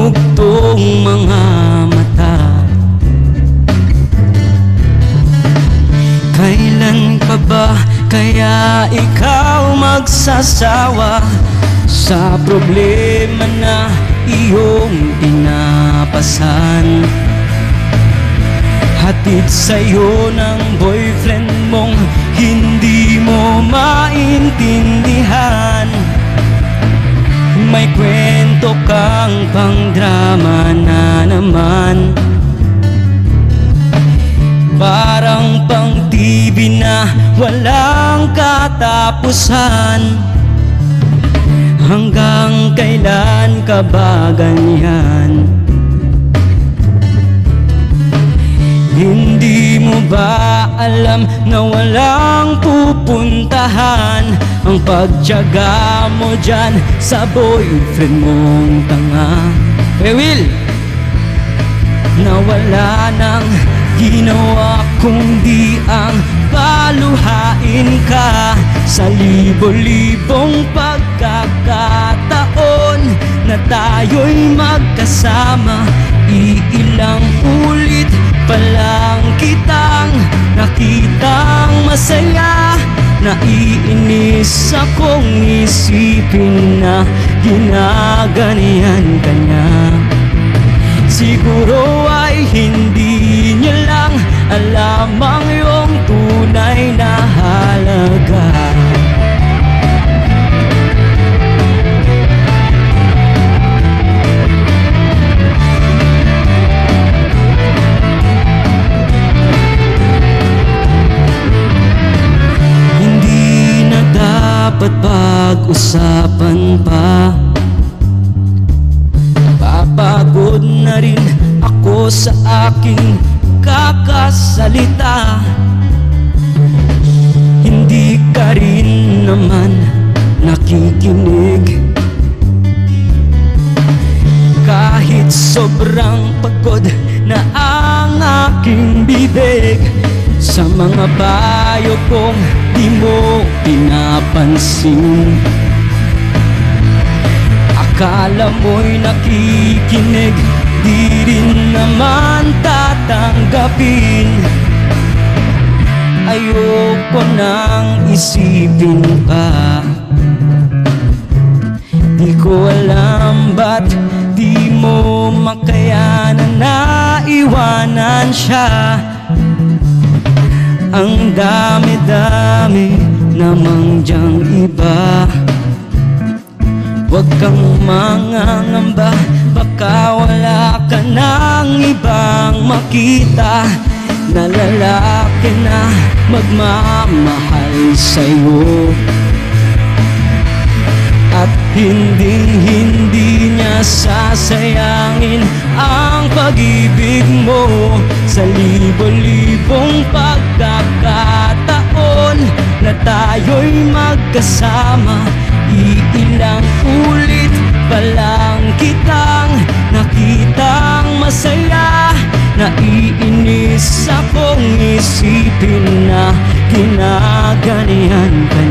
bumugtong mga mata. Kailan ka ba kaya ikaw magsasawa sa problema na iyong pinapasan? Hatid sa'yo ng boyfriend mong hindi mo maintindihan. May kwento kang pang-drama na naman, parang pang-TV na walang katapusan. Hanggang kailan ka ba ganyan? Hindi mo ba alam na walang pupuntahan ang pagtiyaga mo dyan sa boyfriend mong tanga? Will, na wala nang ginawa kundi ang paluhain ka sa libo-libong pagkakataon na tayo'y magkasama. Iilang ulit pa lang kitang nakitang masaya. Naiinis akong isipin na ginaganyan ka niya. Siguro ay hindi niya lang alam ang iyong tunay na halaga. Hindi na dapat pag-usapan pa. Papagod na rin ako sa aking kakasalita. Hindi ka rin naman nakikinig. Kahit sobrang pagod na ang aking bibig, sa mga payo kong di mo pinapansin. Akala mo'y nakikinig, di rin naman tatanggapin. Ayoko nang isipin pa. Di ko alam ba't di mo makayanan na iwanan siya. Ang dami-dami namang diyang iba. Huwag kang mangangamba, baka wala ka nang ibang makita na lalaki na magmamahal sa'yo. At hindi niya sasayangin ang pag-ibig mo sa libo-libong pagkakataon na tayo'y magkasama. Iilang ulit pa lang kitang nakitang masaya. Naiinis akong isipin na ginaganyan ka